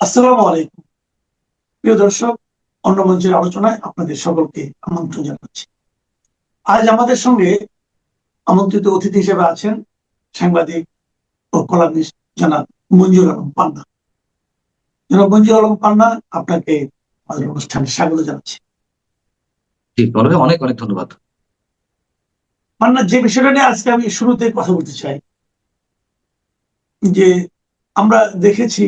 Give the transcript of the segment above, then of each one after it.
আসসালামু আলাইকুম। প্রিয় দর্শক, অন্য মঞ্চের আলোচনায় আপনাদের সকলকে আমন্ত্রণ জানাচ্ছি। আজ আমাদের সঙ্গে আমন্ত্রিত অতিথি হিসেবে আছেন সাংবাদিক ও কলামিস্ট জনাব মঞ্জুর আলম পান্না। জনাব মঞ্জুর আলম পান্না, আপনাকে আমাদের অনুষ্ঠানে স্বাগত জানাচ্ছি। জি, বড় অনেক অনেক ধন্যবাদ। পান্না, যে বিষয়টা নিয়ে আজকে আমি শুরুতে কথা বলতে চাই, যে আমরা দেখেছি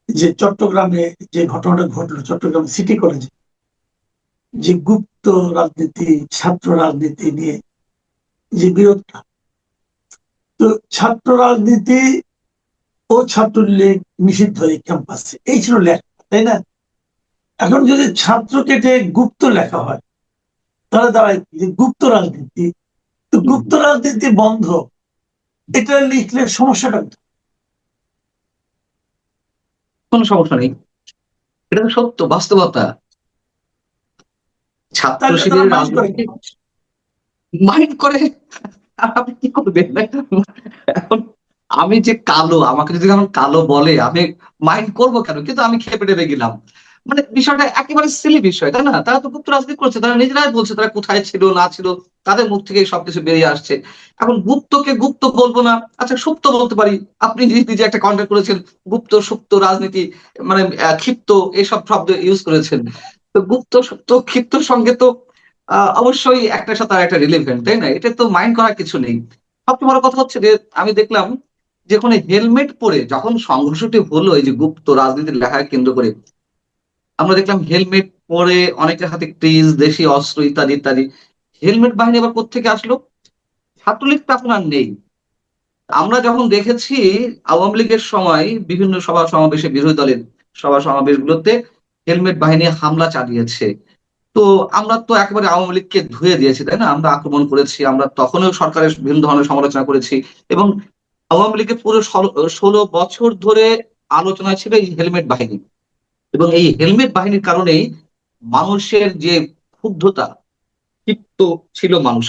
যে চট্টগ্রামে যে ঘটনাটা ঘটলো চট্টগ্রাম সিটি কলেজে, যে গুপ্ত রাজনীতি, ছাত্র রাজনীতি নিয়ে যে বিরোধটা, তো ছাত্র রাজনীতি ও ছাত্রলীগ নিষিদ্ধ এই ক্যাম্পাসে, এই ছিল লেখা, তাই না? এখন যদি ছাত্র কেটে গুপ্ত লেখা হয়, তাহলে দাঁড়ায় কি যে গুপ্ত রাজনীতি। তো গুপ্ত রাজনীতি বন্ধ, এটা লিখলে সমস্যাটা কোথায়? কোনো সমস্যা নেই, এটা তো সত্য বাস্তবতা। ছাত্র তাহলে তারা শিবিরের মাইন্ড করে রাজনীতি কেন? মাইন্ড করে। আপনি কি করবেন? এখন আমি যে কালো, আমাকে যদি এখন কালো বলে আমি মাইন্ড করবো কেন? কিন্তু আমি খেপে টেপে গেলাম। মানে বিষয়টা একেবারে সিলি বিষয়, তাই না? তারা তো গুপ্ত রাজনীতি করছে, তারা নিজেরাই বলছে তারা কোথায় ছিল না ছিল, তাদের মুখ থেকে সবকিছু বেরিয়ে আসছে। এখন গুপ্তকে গুপ্ত বলবো না, আচ্ছা সুপ্ত বলতে পারি। আপনি নিজে নিজে একটা কন্টেন্ট করেছেন, গুপ্ত সুপ্ত রাজনীতি, মানে ক্ষিপ্ত, এসব শব্দ ইউজ করেছেন। তো গুপ্ত সুপ্ত ক্ষিপ্তর সঙ্গে তো অবশ্যই একটার সাথে আরেকটা রিলেভেন্ট, তাই না? এটা তো মাইন্ড করার কিছু নেই। সবচেয়ে বড় কথা হচ্ছে যে আমি দেখলাম যে ওখানে হেলমেট পরে যখন সংঘর্ষটি হলো এই যে গুপ্ত রাজনীতির লেখাকে কেন্দ্র করে, আমরা দেখলাম হেলমেট পরে অনেকের হাতে ক্রিজ, দেশি অস্ত্র ইত্যাদি ইত্যাদি। হেলমেট বাহিনী আবার কোত্থেকে আসলো? ছাত্রলীগ তো এখন আর নেই। আমরা যখন দেখেছি আওয়ামী লীগের সময় বিভিন্ন সভা সমাবেশে, বিরোধী দলের সভা সমাবেশগুলোতে হেলমেট বাহিনী হামলা চালিয়েছে। তো আমরা তো একেবারে আওয়ামী লীগকে ধুয়ে দিয়েছি, তাই না? আমরা আক্রমণ করেছি, আমরা তখনও সরকারের বিভিন্ন ধরনের সমালোচনা করেছি। এবং আওয়ামী লীগের পুরো ১৬ বছর ধরে আলোচনায় ছিল এই হেলমেট বাহিনী। এবং এই হেলমেট বাহিনীর কারণেই মানুষের যে ক্ষুব্ধতা, ক্ষিপ্ত ছিল মানুষ,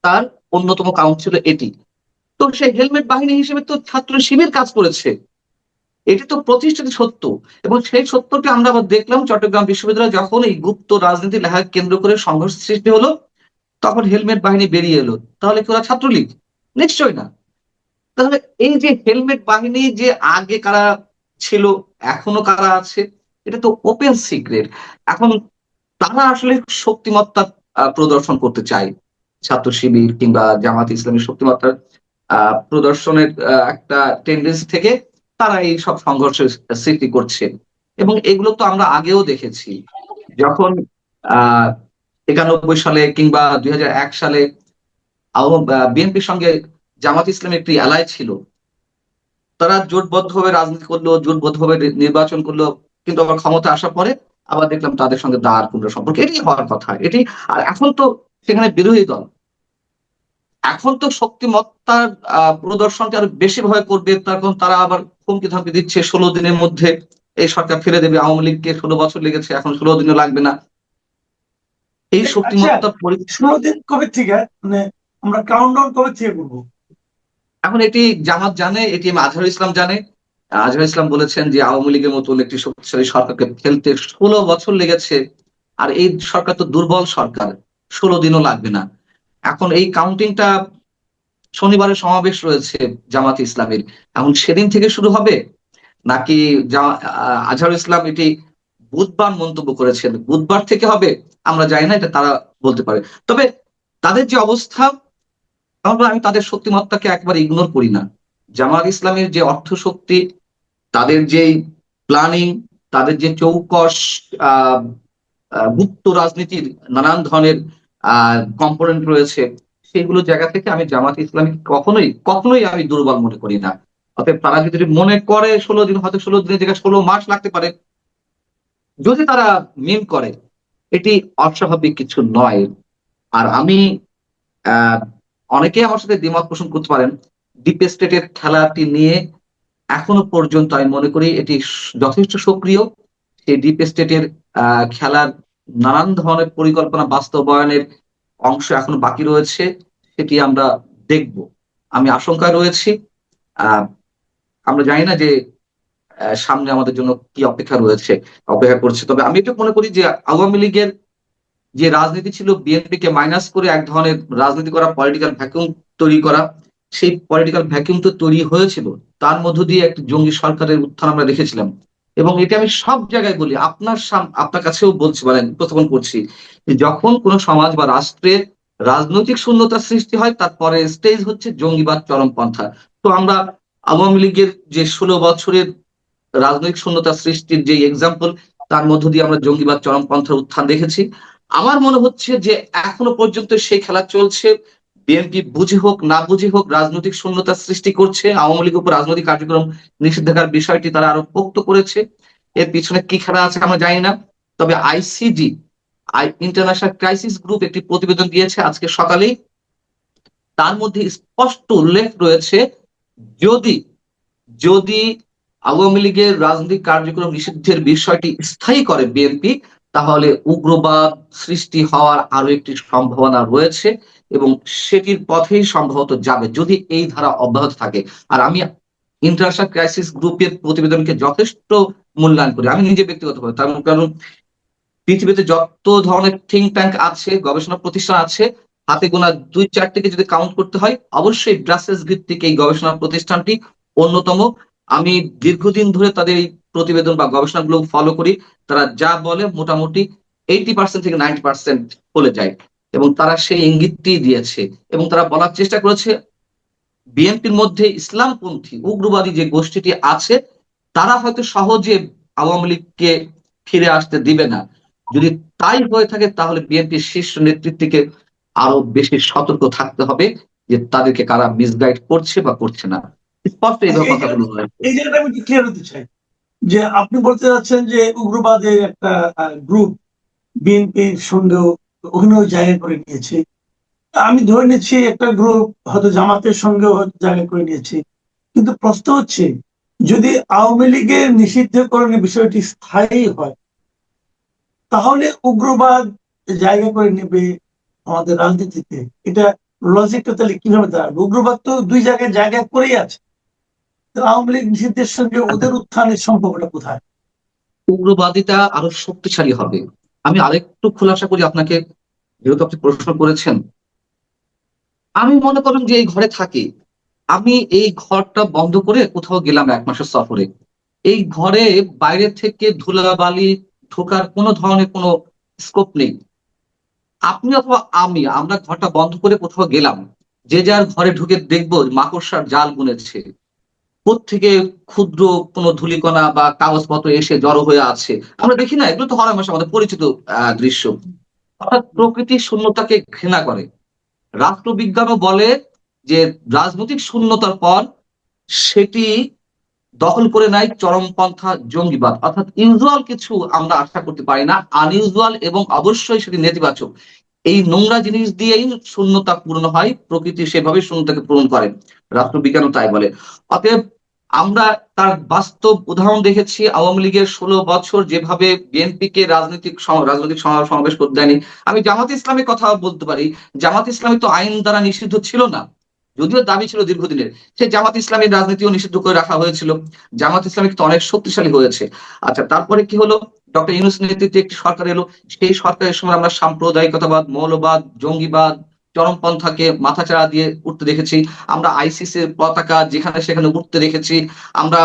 তার অন্যতম কারণ ছিল এটি। তো সেই হেলমেট বাহিনী হিসেবে তো ছাত্র শিবির কাজ করেছে, এটি তো প্রতিষ্ঠিত সত্য। এবং সেই সত্যটি আমরা আবার দেখলাম চট্টগ্রাম বিশ্ববিদ্যালয়ে যখন এই গুপ্ত রাজনীতি লেখা কেন্দ্র করে সংঘর্ষ সৃষ্টি হলো, তখন হেলমেট বাহিনী বেরিয়ে এলো। তাহলে কি ওরা ছাত্রলীগ? নিশ্চয়ই না। তাহলে এই যে হেলমেট বাহিনী যে আগে কারা ছিল, এখনো কারা আছে, এটা তো ওপেন সিক্রেট। এখন তারা আসলে শক্তিমত্তা প্রদর্শন করতে চায়। ছাত্র শিবির কিংবা জামাত ইসলামের শক্তিমত্তা প্রদর্শনের একটা টেন্ডেন্সি থেকে তারা এই সব সংঘর্ষের সৃষ্টি করছে। এবং এগুলো তো আমরা আগেও দেখেছি, যখন আহ ৯১ সালে কিংবা ২০০১ সালে বিএনপির সঙ্গে জামাত ইসলামের একটি অ্যালাই ছিল। তারা জোটবদ্ধভাবে রাজনীতি করলো, জোটবদ্ধভাবে নির্বাচন করলো, কিন্তু আবার ক্ষমতা আসার পরে আবার দেখলাম তাদের সঙ্গে দাঁড় কুমড়ো সম্পর্ক। এটি হওয়ার কথা, এটি। আর এখন তো সেখানে বিরোধী দল, এখন তো শক্তিমত্তার প্রদর্শনটা আরো বেশি ভাবে করবে। তখন তারা আবার হুমকি ধামকি দিচ্ছে ১৬ দিনের মধ্যে এই সরকার ফিরে দেবে। আওয়ামী লীগকে ১৬ বছর লেগেছে, এখন ১৬ দিনও লাগবে না। এই আচ্ছা, শক্তিমত্তা ১৬ দিন কবে থেকে, মানে আমরা কাউন্টডাউন কবে থেকে করবো? এখন এটি জামাত জানে, এটি আজহারুল ইসলাম জানে। আজহারুল ইসলাম বলেছেন যে আওয়ামী লীগের মতো একটি শক্তিশালী সরকারকে ফেলতে ১৬ বছর লেগেছে। আর এই সরকার তো দুর্বল সরকার, ১৬ দিনও লাগবে না। এখন এই কাউন্টিংটা, শনিবারের সমাবেশ রয়েছে জামাত ইসলামের, এখন সেদিন থেকে শুরু হবে নাকি আজহারুল ইসলাম এটি বুধবার মন্তব্য করেছেন, বুধবার থেকে হবে? আমরা জানি না, এটা তারা বলতে পারে। তবে তাদের যে অবস্থা, তাহলে আমি তাদের শক্তিমত্তাকে একবার ইগনোর করি না। জামাত ইসলামের যে অর্থ শক্তি, তাদের যে প্ল্যানিং, তাদের যে চৌকস আহ গুপ্ত রাজনীতির নানান ধরনের কম্পোনেন্ট রয়েছে, সেগুলো জায়গা থেকে আমি জামাত ইসলামী কখনোই কখনোই আমি দুর্বল মনে করি না। অতএব তারা যদি মনে করে ১৬ দিন, হয়তো ১৬ দিনের জায়গায় ১৬ মাস লাগতে পারে। যদি তারা মিন করে, এটি অস্বাভাবিক কিছু নয়। আর আমি আহ অনেকেই আমার সাথে দ্বিমত পোষণ করতে পারেন। ডিপ স্টেটের খেলাটি নিয়ে এখনো পর্যন্ত আমি মনে করি এটি যথেষ্ট সক্রিয়। সেই ডিপ স্টেটের খেলার নানান ধরনের পরিকল্পনা বাস্তবায়নের অংশ এখনো বাকি রয়েছে, সেটি আমরা দেখব। আমি আশঙ্কায় রয়েছি। আহ আমরা জানি না যে সামনে আমাদের জন্য কি অপেক্ষা করছে। তবে আমি এটা মনে করি যে আওয়ামী লীগের যে রাজনীতি ছিল, বিএনপিকে মাইনাস করে এক ধরনের রাজনীতি করা, পলিটিক্যাল ভ্যাকুয়াম তৈরি করা, সেই পলিটিক্যাল ভ্যাকুয়াম তো তৈরি হয়েছিল, তার মধ্য দিয়ে একটি জঙ্গি সরকারের উত্থান আমরা দেখেছিলাম। এবং এটা আমি সব জায়গায় বলি, আপনার কাছেও বলছি, মানে উপস্থাপন করছি, যে যখন কোন সমাজ বা রাষ্ট্রের রাজনৈতিক শূন্যতা সৃষ্টি হয়, তারপরে স্টেজ হচ্ছে জঙ্গিবাদ চরমপন্থা। তো আমরা আওয়ামী লীগের যে 16 বছরের রাজনৈতিক শূন্যতা সৃষ্টির যে এক্সাম্পল, তার মধ্য দিয়ে আমরা জঙ্গিবাদ চরমপন্থার উত্থান দেখেছি। আমার মনে হচ্ছে যে এখনো পর্যন্ত সেই খেলা চলছে। বিএনপি বুঝে হোক না বুঝে হোক রাজনৈতিক শূন্যতা সৃষ্টি করছে, আওয়ামী লীগের উপর রাজনৈতিক কার্যক্রম নিষেধাজ্ঞার বিষয়টি তারা আরো পোক্ত করেছে। এর পিছনে কি খেলা আছে আমরা জানি না। তবে আইসিজি, ইন্টারন্যাশনাল ক্রাইসিস গ্রুপ একটি প্রতিবেদন দিয়েছে আজকে সকালেই। তার মধ্যে স্পষ্ট উল্লেখ রয়েছে, যদি যদি আওয়ামী লীগের রাজনৈতিক কার্যক্রম নিষিদ্ধের বিষয়টি স্থায়ী করে বিএনপি, তাহলে উগ্রবাদ সৃষ্টি হওয়ার আরো একটি সম্ভাবনা রয়েছে, এবং সেটির পথেই সম্ভবত যাবে যদি এই ধারা অব্যাহত থাকে। আর আমি ইন্টারন্যাশনাল ক্রাইসিস গ্রুপের প্রতিবেদনকে যথেষ্ট মূল্যায়ন করি, আমি নিজে ব্যক্তিগতভাবে। তার কারণ পৃথিবীতে যত ধরনের থিঙ্ক ট্যাঙ্ক আছে, গবেষণা প্রতিষ্ঠান আছে, হাতে গোনা 2-4টিকে যদি কাউন্ট করতে হয়, অবশ্যই ব্রাসেলস ভিত্তিক এই গবেষণা প্রতিষ্ঠানটি অন্যতম। আমি দীর্ঘদিন ধরে তাদের এই প্রতিবেদন বা গবেষণাগুলো ফলো করি। তারা যা বলে মোটামুটি 80% থেকে 90% বলে যায়, এবং তারা সেই ইঙ্গিতটি দিয়েছে। এবং তারা বলার চেষ্টা করেছে, বিএনপির মধ্যে ইসলামপন্থী উগ্রবাদী যে গোষ্ঠীটি আছে, তারা হয়তো সহজে আওয়ামী লীগকে ফিরে আসতে দিবে না। যদি তাই হয়ে থাকে, তাহলে বিএনপির শীর্ষ নেতৃত্বকে আরো বেশি সতর্ক থাকতে হবে যে তাদেরকে কারা মিসগাইড করছে বা করছে না। স্পষ্ট এইভাবে এই কথাগুলো রয়েছে। এই জায়গাটা আমি একটু ক্লিয়ার হতে চাই যে আপনি বলতে চাচ্ছেন যে উগ্রবাদের একটা গ্রুপ বিএনপির সঙ্গেও ওখানেও জায়গা করে নিয়েছে। আমি ধরে নিচ্ছি একটা গ্রুপ হয়তো জামাতের সঙ্গেও হয়তো জায়গা করে নিয়েছে। কিন্তু প্রশ্ন হচ্ছে, যদি আওয়ামী লীগের নিষিদ্ধকরণের বিষয়টি স্থায়ী হয়, তাহলে উগ্রবাদ জায়গা করে নেবে আমাদের রাজনীতিতে। এটা লজিকটা তাহলে কিভাবে দাঁড়াবে? উগ্রবাদ তো দুই জায়গায় জায়গা করেই আছে। তো আওয়ামী লীগ নিষিদ্ধের সঙ্গে ওদের উত্থানের সম্পর্কটা কোথায়? উগ্রবাদিতা আরো শক্তিশালী হবে। আমি আরেকটু খোলাসা করি আপনাকে, যেহেতু আপনি প্রশ্ন করেছেন। আমি মনে করেন যে এই ঘরে থাকি, আমি এই ঘরটা বন্ধ করে কোথাও গেলাম 1 মাসের সফরে, এই ঘরে বাইরে থেকে ধুলাবালি ঢোকার কোনো ধরনের কোনো স্কোপ নেই। আপনি অথবা আমরা ঘরটা বন্ধ করে কোথাও গেলাম, যে যার ঘরে ঢুকে দেখবো মাকড়সার জাল বুনেছে, কোত্থেকে ক্ষুদ্র কোনো ধূলিকণা বা কাগজপত্র এসে জড়ো হয়ে আছে। আমরা দেখি না, এগুলো তো হরহামেশা আমাদের পরিচিত দৃশ্য। অর্থাৎ প্রকৃতি শূন্যতাকে ঘৃণা করে। রাষ্ট্রবিজ্ঞানও বলে যে রাজনৈতিক শূন্যতার পর সেটি দখল করে নেয় চরমপন্থা জঙ্গিবাদ। অর্থাৎ ইউজুয়াল কিছু আমরা আশা করতে পারি না, আনইউজুয়াল, এবং অবশ্যই সেটি নেতিবাচক। এই নোংরা জিনিস দিয়েই শূন্যতা পূরণ হয়, প্রকৃতি সেভাবে শূন্যতাকে পূরণ করে, রাষ্ট্রবিজ্ঞানও তাই বলে। অতএব আমরা তার বাস্তব উদাহরণ দেখেছি। আওয়ামী লীগের 16 বছর যেভাবে বিএনপি কে রাজনৈতিক সমাবেশ করতে দেয়নি। আমি জামাত ইসলামের কথা বলতে পারি। জামাত ইসলামী তো আইন দ্বারা নিষিদ্ধ ছিল না, যদিও দাবি ছিল দীর্ঘদিনের। সেই জামাত ইসলামের রাজনীতিও নিষিদ্ধ করে রাখা হয়েছিল। জামাত ইসলামী কিন্তু অনেক শক্তিশালী হয়েছে। আচ্ছা, তারপরে কি হলো? ডক্টর ইউনূস নেতৃত্বে একটি সরকার এলো। সেই সরকারের সময় আমরা সাম্প্রদায়িকতাবাদ, মৌলবাদ, জঙ্গিবাদ, চরমপন্থাকে মাথাচাড়া দিয়ে উঠতে দেখেছি। আমরা আইসিসির পতাকা যেখানে সেখানে উঠতে দেখেছি। আমরা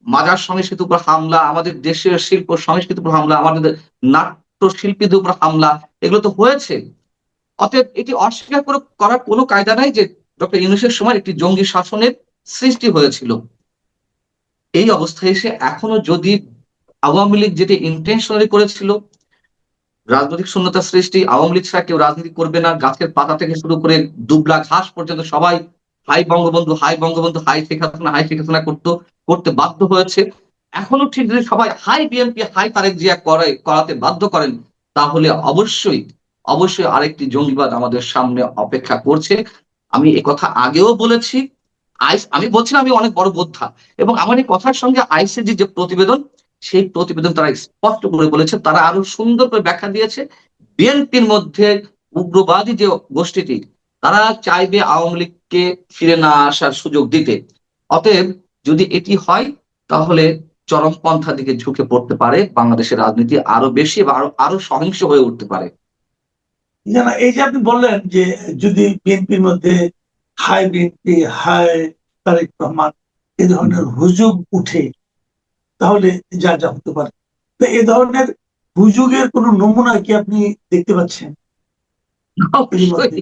মাজার সংস্কৃতির উপর হামলা, আমাদের দেশের শিল্প সংস্কৃতির উপর হামলা, আমাদের নাট্য শিল্পীদের উপর হামলা, এগুলো তো হয়েছে। অতএব এটি অস্বীকার করার কোনো কায়দা নাই যে ডক্টর ইউনূসের সময় একটি জঙ্গি শাসনের সৃষ্টি হয়েছিল। এই অবস্থায় এসে এখনো যদি আওয়ামী লীগ যেটি ইন্টেনশনালি করেছিল, রাজনৈতিক শূন্যতা সৃষ্টি, আওয়ামী লীগ ছাড়া কেউ রাজনীতি করবে না, গাছের পাতা থেকে শুরু করে দুবলা ঘাস পর্যন্ত সবাই হাই বঙ্গবন্ধু, হাই বঙ্গবন্ধু, হাই শেখ হাসিনা, হাই শেখ হাসিনা করতে বাধ্য হয়েছে। এখনো ঠিক যদি সবাই হাই বিএনপি, হাই তারেক জিয়া করাতে বাধ্য করেন, তাহলে অবশ্যই অবশ্যই আরেকটি জঙ্গিবাদ আমাদের সামনে অপেক্ষা করছে। আমি এ কথা আগেও বলেছি। আমি বলছিলাম আমি অনেক বড় বোদ্ধা, এবং আমার এই কথার সঙ্গে আইসিজি যে প্রতিবেদন, সেই প্রতিবেদন তারা স্পষ্ট করে বলেছে, তারা আরো সুন্দর করে ব্যাখ্যা দিয়েছে। বিএনপির মধ্যে উগ্রবাদী যে গোষ্ঠীটি, তারা চাইবে আওয়ামী লীগকে ফিরে না আসার সুযোগ দিতে। অতএব যদি এটি হয়, তাহলে চরমপন্থা দিকে ঝুঁকে পড়তে পারে, বাংলাদেশের রাজনীতি আরো বেশি বা আরো সহিংস হয়ে উঠতে পারে। না, এই যে আপনি বললেন যে যদি বিএনপির মধ্যে হাই বিএনপি, হাই তারেক রহমান এই ধরনের হুজুগ উঠে, তাহলে যা যা হতে পারে। তো এই ধরনের হুজুগের কোন নমুনা কি আপনি দেখতে পাচ্ছেন এরই মধ্যে?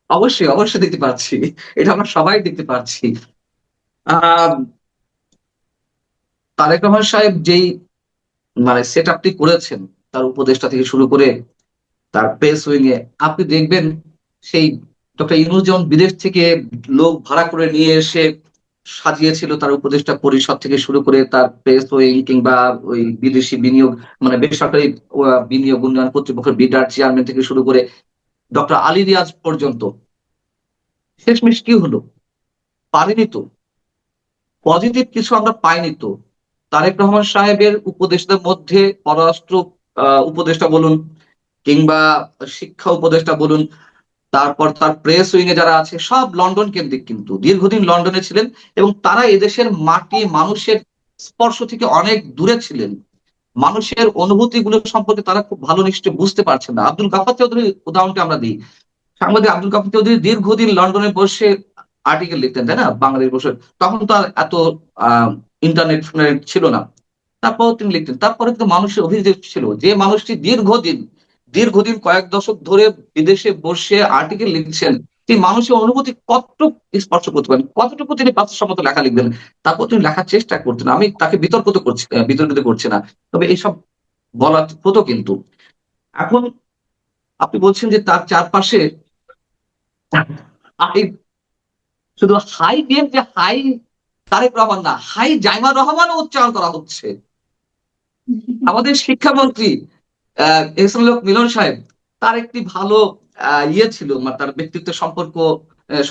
অবশ্যই, অবশ্যই, অবশ্যই দেখতে পাচ্ছি। এটা আমরা সবাই দেখতে পাচ্ছি। আহ তারেক রহমান সাহেব যেই মানে সেট আপটি করেছেন, তার উপদেষ্টা থেকে শুরু করে তার প্রেস উইং এ, আপনি দেখবেন সেই ডক্টর ইউনূস যেমন বিদেশ থেকে লোক ভাড়া করে নিয়ে এসে সাজিয়েছিল তার উপদেষ্টা পরিষদ থেকে শুরু করে তার প্রেস উইং, কিংবা ওই বিদেশি বিনিয়োগ মানে বেসরকারি বিনিয়োগ উন্নয়ন কর্তৃপক্ষের বিডার চেয়ারম্যান থেকে শুরু করে ডক্টর আলী রিয়াজ পর্যন্ত, শেষমেশ কি হলো? পারিনি তো, পজিটিভ কিছু আমরা পাইনি তো। তারেক রহমান সাহেবের উপদেষ্টাদের মধ্যে পররাষ্ট্র উপদেষ্টা বলুন, কিংবা শিক্ষা উপদেষ্টা বলুন, তারপর তার প্রেস উইং এ যারা আছে সব লন্ডন কেন্দ্রিক, কিন্তু দীর্ঘদিন লন্ডনে ছিলেন এবং তারা এদেশের মাটি মানুষের স্পর্শ থেকে অনেক দূরে ছিলেন। মানুষের অনুভূতি গুলো সম্পর্কে তারা খুব ভালো নিশ্চয় বুঝতে পারছেন না। আব্দুল গাফফার চৌধুরীর উদাহরণটা আমরা দিই। সাংবাদিক আব্দুল গাফফার চৌধুরী দীর্ঘদিন লন্ডনে বসে আর্টিকেল লিখতেন, তাই না, বাংলাদেশ বসে। তখন তো আর এত আহ ইন্টারনেট ছিল না। তারপর তিনি লিখতেন, তারপরে কিন্তু মানুষের অভিযোগ ছিল যে মানুষটি দীর্ঘদিন দীর্ঘদিন কয়েক দশক ধরে বিদেশে বসে আর্টিকেল লিখছেন, তিনি মানুষের অনুভূতি কতটুকু স্পর্শ করতে পারেন, কতটুকু তিনি বাস্তবসম্মত লেখা লিখবেন। তারপর তিনি লেখার চেষ্টা করতেন। আমি তাকে বিতর্কিত করছি না, তবে এইসব বলা হতো। কিন্তু এখন আপনি বলছেন যে তার চারপাশে হাই, শুধু হাই বিএম, যে হাই তারেক রহমান না, হাই জাইমা রহমানও উচ্চারণ করা হচ্ছে। আমাদের শিক্ষামন্ত্রী এহসানুল হক মিলন সাহেব, তার একটি ভালো ইয়ে ছিল, মানে তার ব্যক্তিত্ব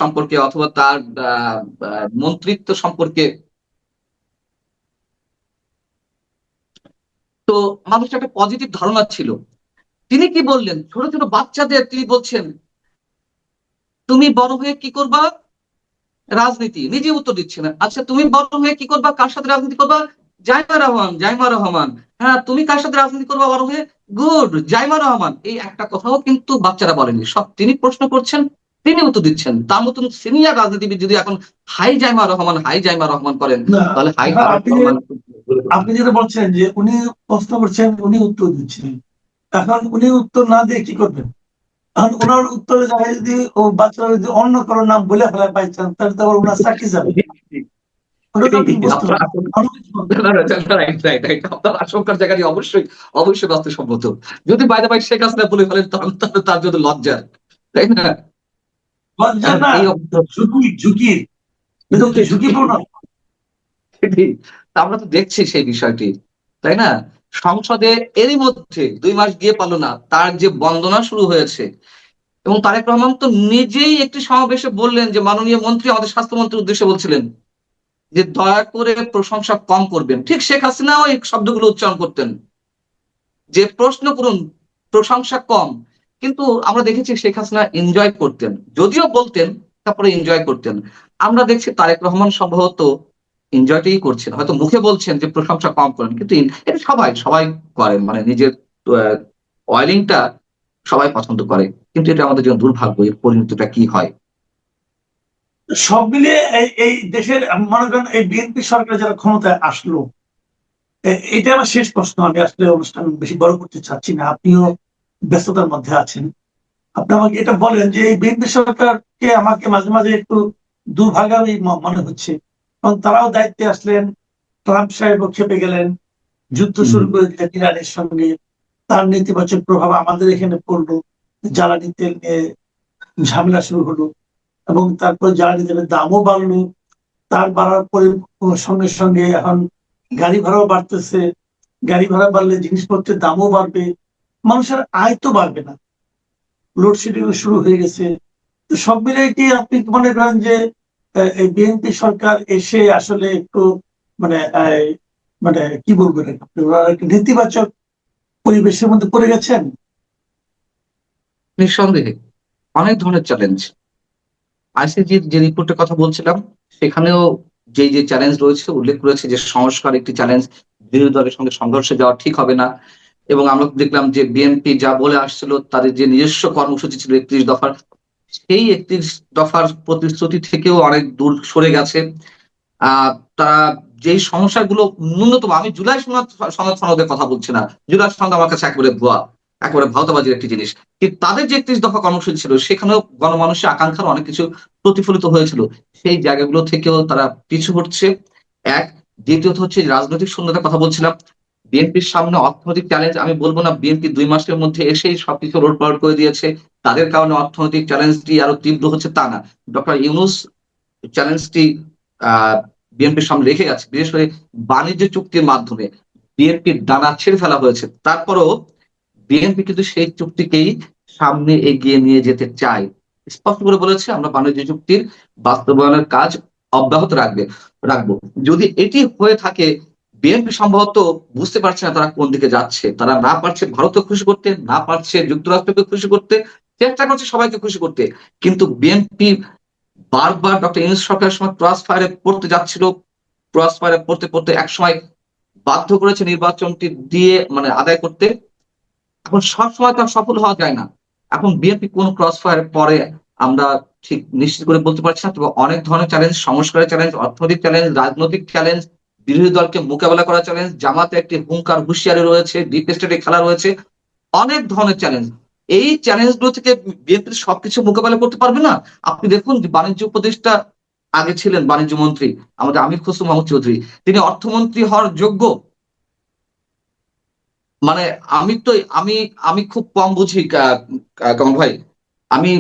সম্পর্কে অথবা তার মন্ত্রিত্ব সম্পর্কে, তো মানুষের একটা পজিটিভ ধারণা ছিল। তিনি কি বললেন, ছোট ছোট বাচ্চাদের তিনি বলছেন তুমি বড় হয়ে কি করবা? রাজনীতি। নিজে উত্তর দিচ্ছে না। আচ্ছা, তুমি বড় হয়ে কি করবা, কার সাথে রাজনীতি করবা? জাইমা রহমান, জাইমা রহমান। হ্যাঁ, তুমি কার সাথে রাজনীতি করবা বড় হয়ে? গুড, জাইমা রহমান। এই একটা কথাও কিন্তু বাচ্চারা বলেনি। সব তিনি প্রশ্ন করছেন, তিনি উত্তর দিচ্ছেন। তার মতন সিনিয়র রাজনীতিবিদ যদি এখন হাই জাইমা রহমান, হাই জাইমা রহমান করেন, না, তাহলে হাই এখন তারেক রহমান। আপনি যেটা বলছেন যে উনি প্রশ্ন করছেন, উনি উত্তর দিচ্ছেন, এখন উনি উত্তর না দিয়ে কি করবেন? এখন ওনার উত্তরে জায়গায় যদি ও বাচ্চারা যদি অন্য কারো নাম বলে ফেলা পাই চান, তাহলে তো আবার ওনার চাকরি যাবে। ওটা তো আপনি বুঝতে আপনার পারবেন। অন্য কিছু বলবেন। আপনার আশঙ্কার জায়গাটি অবশ্যই, অবশ্যই বাস্তবসম্মত। যদি বাইরে বাইরে শেখ হাসিনা বলে ফেলেন, তখন তার জন্য লজ্জার, তাই না? লজ্জা এখন না, এই অবস্থা, ঝুঁকি, এটা তো ঝুঁকিপূর্ণ। সেটি আমরা তো দেখছি সেই বিষয়টি, তাই না? সংসদে এরই মধ্যে 2 মাস গিয়ে পারলো না, তার যে বন্দনা শুরু হয়েছে। এবং তারেক রহমান তো নিজেই একটি সমাবেশে বললেন যে মাননীয় মন্ত্রী আমাদের স্বাস্থ্যমন্ত্রীর উদ্দেশ্যে বলছিলেন যে দয়া করে প্রশংসা কম করবেন। ঠিক শেখ হাসিনাও এই শব্দগুলো উচ্চারণ করতেন যে প্রশ্ন করুন, প্রশংসা কম। কিন্তু আমরা দেখেছি শেখ হাসিনা এনজয় করতেন, যদিও বলতেন, তারপরে এনজয় করতেন। আমরা দেখছি তারেক রহমান সম্ভবত এনজয়টাই করছেন, হয়তো মুখে বলছেন যে প্রশংসা কম করেন, কিন্তু এটা সবাই সবাই করেন, মানে নিজের অয়েলিংটা সবাই পছন্দ করে। কিন্তু এটা আমাদের জন্য দুর্ভাগ্য, এর পরিণতিটা কি হয়। সব মিলিয়ে এই দেশের মনে করেন এই বিএনপি সরকার যারা ক্ষমতায় আসলো, এটা আমার শেষ প্রশ্ন। আমি আসলে অনুষ্ঠান বেশি বড় করতে চাচ্ছি না, আপনিও ব্যস্ততার মধ্যে আছেন। আপনি আমাকে এটা বলেন যে এই বিএনপি সরকারকে আমাকে মাঝে মাঝে একটু দুর্ভাগামী মনে হচ্ছে, কারণ তারাও দায়িত্বে আসলেন, ট্রাম্প সাহেবও খেপে গেলেন, যুদ্ধ শুরু করে দিলেন ইরানের সঙ্গে, তার নেতিবাচক প্রভাব আমাদের এখানে পড়লো, জ্বালানি তেল নিয়ে ঝামেলা শুরু হলো, এবং তারপর জ্বালানি তেলের দামও বাড়লো। তার বাড়ার পরে সঙ্গে সঙ্গে এখন গাড়ি ভাড়াও বাড়তেছে, গাড়ি ভাড়া বাড়লে জিনিসপত্রের দামও বাড়বে, মানুষের আয় তো বাড়বে না, লোডশেডিং শুরু হয়ে গেছে। তো সব মিলিয়ে কি আপনি মনে করেন যে এই বিএনপি সরকার এসে আসলে একটু মানে মানে কি বলবেন, আপনি ওরা একটু নেতিবাচক পরিবেশের মধ্যে পড়ে গেছেন? নিঃসন্দেহে অনেক ধরনের চ্যালেঞ্জ। আইসিজির যে রিপোর্টের কথা বলছিলাম, সেখানেও যে চ্যালেঞ্জ রয়েছে উল্লেখ করেছে যে সংস্কার একটি চ্যালেঞ্জ, বিরোধী দলের সঙ্গে সংঘর্ষে যাওয়া ঠিক হবে না। এবং আমরা দেখলাম যে বিএনপি যা বলে আসছিল তাদের যে নিজস্ব কর্মসূচি ছিল ৩১ দফার, সেই ৩১ দফার প্রতিশ্রুতি থেকেও অনেক দূর সরে গেছে। তারা যেই সমস্যাগুলো ন্যূনতম, আমি জুলাই সনদের কথা বলছি না, জুলাই সনদ আমার কাছে একেবারে ভুয়া, একেবারে ভাওতাবাজির একটি জিনিস। কিন্তু তাদের যে ৩১ দফা কর্মসূচি ছিল সেখানেও গণমানুষের আকাঙ্ক্ষার অনেক কিছু প্রতিফলিত হয়েছিল। সেই জায়গাগুলো থেকেও তারা পিছু হটছে। এক, দ্বিতীয়ত হচ্ছে রাজনৈতিক শূন্যতার কথা বলছিলাম। বিএনপির সামনে অর্থনৈতিক চ্যালেঞ্জ, আমি বলবো না বিএনপি ২ মাসের মধ্যে এসেই সবকিছু ওলটপালট করে দিয়েছে, তাদের কারণে অর্থনৈতিক চ্যালেঞ্জটি আরো তীব্র হচ্ছে তা না। ডক্টর ইউনূস চ্যালেঞ্জটি বিএনপির সামনে রেখে গেছে, বিশেষ করে বাণিজ্য চুক্তির মাধ্যমে বিএনপির ডানা ছেড়ে ফেলা হয়েছে। তারপরেও বিএনপি কিন্তু সেই চুক্তিকেই সামনে এগিয়ে নিয়ে যেতে চায়, স্পষ্ট করে বলেছে আমরা বাণিজ্য চুক্তির বাস্তবায়নের কাজ অব্যাহত রাখবো। যদি এটি হয়ে থাকে, বিএনপি সম্ভবত বুঝতে পারছে না তারা কোন দিকে যাচ্ছে। তারা না পারছে ভারতকে খুশি করতে, না পারছে যুক্তরাষ্ট্রকে খুশি করতে, চেষ্টা করছে সবাইকে খুশি করতে। কিন্তু বিএনপি বারবার ডক্টর ইউনূস সরকারের সময় ক্রস ফায়ারে পড়তে যাচ্ছিল, ক্রস ফায়ারে পড়তে পড়তে একসময় বাধ্য করেছে নির্বাচনটি দিয়ে মানে আদায় করতে। এখন সবসময় তার সফল হওয়া যায় না। এখন বিএনপি কোন ক্রস ফায়ারে পরে আমরা ঠিক নিশ্চিত করে বলতে পারছি না। তবে অনেক ধরনের চ্যালেঞ্জ, সংস্কারের চ্যালেঞ্জ, অর্থনৈতিক চ্যালেঞ্জ, রাজনৈতিক চ্যালেঞ্জ, বিরোধী দলকে মোকাবেলা করার চ্যালেঞ্জ, জামাতে একটি হুঙ্কার হুঁশিয়ারি রয়েছে, ডিপ স্টেটে খেলা রয়েছে, অনেক ধরনের চ্যালেঞ্জ। এই চ্যালেঞ্জ গুলো থেকে বিএনপি সবকিছু মোকাবেলা করতে পারবে না। আপনি দেখুন যে বাণিজ্য উপদেষ্টা আগে ছিলেন বাণিজ্য মন্ত্রী আমাদের আমির খসরু মাহমুদ চৌধুরী, তিনি অর্থমন্ত্রী হওয়ার যোগ্য। মানে আমি তো আমি আমি খুব কম বুঝি কামাল ভাই, আমি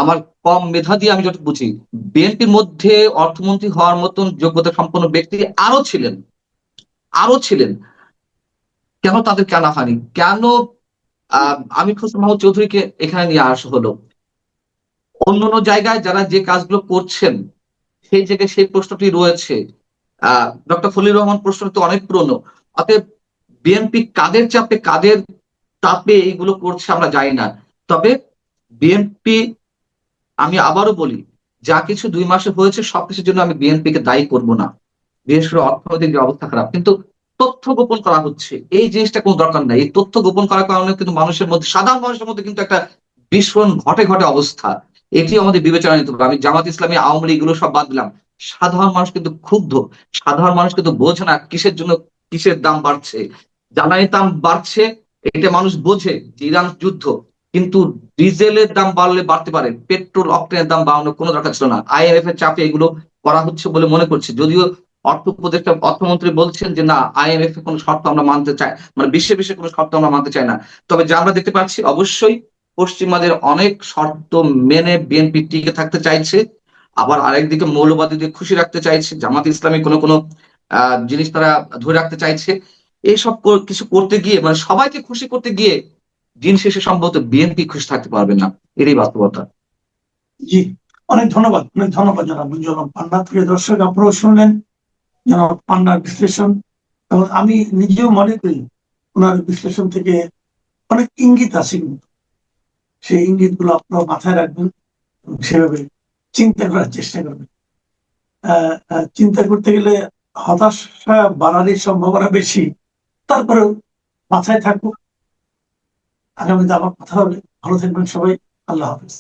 আমার কম মেধা দিয়ে আমি যত বুঝি, বিএনপির মধ্যে অর্থমন্ত্রী হওয়ার মতন যোগ্যতা সম্পন্ন ব্যক্তি আরো ছিলেন। কেন তাদেরকে আনা হয়নি? কেন আমির খসরু মাহমুদ চৌধুরীকে এখানে নিয়ে আসা হলো? অন্যান্য জায়গায় যারা যে কাজগুলো করছেন সেই জায়গায় সেই প্রশ্নটি রয়েছে। ডক্টর ফজলুর রহমান প্রশ্ন তো অনেক পুরনো। অতএব বিএনপি কাদের চাপে কাদের তাপে এইগুলো করছে আমরা জানি না। তবে বিএনপি, আমি আবারও বলি, যা কিছু ২ মাসে হয়েছে সবকিছুর জন্য আমি বিএনপি কে দায়ী করব না। বিশেষ করে অর্থনৈতিক যে অবস্থা খারাপ, কিন্তু তথ্য গোপন করা হচ্ছে, এই জিনিসটা কোনো দরকার নাই। এই তথ্য গোপন করার কারণে কিন্তু মানুষের মধ্যে, সাধারণ মানুষের মধ্যে কিন্তু একটা বিস্ফোরণ ঘটে অবস্থা। এটি আমাদের বিবেচনা নিতে হবে। আমি জামাত ইসলামী, আওয়ামী লীগ এগুলো সব বাদ দিলাম, সাধারণ মানুষ কিন্তু ক্ষুব্ধ। সাধারণ মানুষ কিন্তু বোঝে না কিসের জন্য কিসের দাম বাড়ছে। জ্বালানির দাম বাড়ছে, এটা মানুষ বোঝে যে ইরান যুদ্ধ, কিন্তু ডিজেলের দাম বাড়লে বাড়তে পারে, পেট্রোল অক্টেনের দাম বাড়ানোর কোনো দরকার ছিল না। আইএমএফ এর চাপে এগুলো করা হচ্ছে বলে মনে করছি, যদিও অর্থ উপদেষ্টা অর্থমন্ত্রী বলছেন যে না, আইএমএফ এর কোনো শর্ত আমরা মানতে চাই, মানে বিশ্বে কোনো শর্ত আমরা মানতে চাই না। তবে যা আমরা দেখতে পাচ্ছি, অবশ্যই পশ্চিমাদের অনেক শর্ত মেনে বিএনপি টিকে থাকতে চাইছে, আবার আরেকদিকে মৌলবাদীদের খুশি রাখতে চাইছে, জামাত ইসলামী কোনো জিনিস তারা ধরে রাখতে চাইছে। এইসব কিছু করতে গিয়ে, মানে সবাইকে খুশি করতে গিয়ে দিন শেষে সম্ভবত বিএনপি খুশি থাকতে পারবে না, এটাই বাস্তবতা। জি, অনেক ধন্যবাদ, অনেক ধন্যবাদ জনাব মঞ্জুর পান্না। প্রিয় দর্শক, আপনারাও শুনলেন জনাব পান্নার বিশ্লেষণ, এবং আমি নিজেও মনে করি ওনার বিশ্লেষণ থেকে অনেক ইঙ্গিত আছে, কিন্তু সেই ইঙ্গিত গুলো আপনারা মাথায় রাখবেন এবং সেভাবে চিন্তা করার চেষ্টা করবেন। চিন্তা করতে গেলে হতাশা বাড়ারই সম্ভাবনা বেশি, তারপরেও মাথায় থাকুক। আগামীতে আবার কথা হবে। ভালো থাকবেন সবাই। আল্লাহ হাফেজ।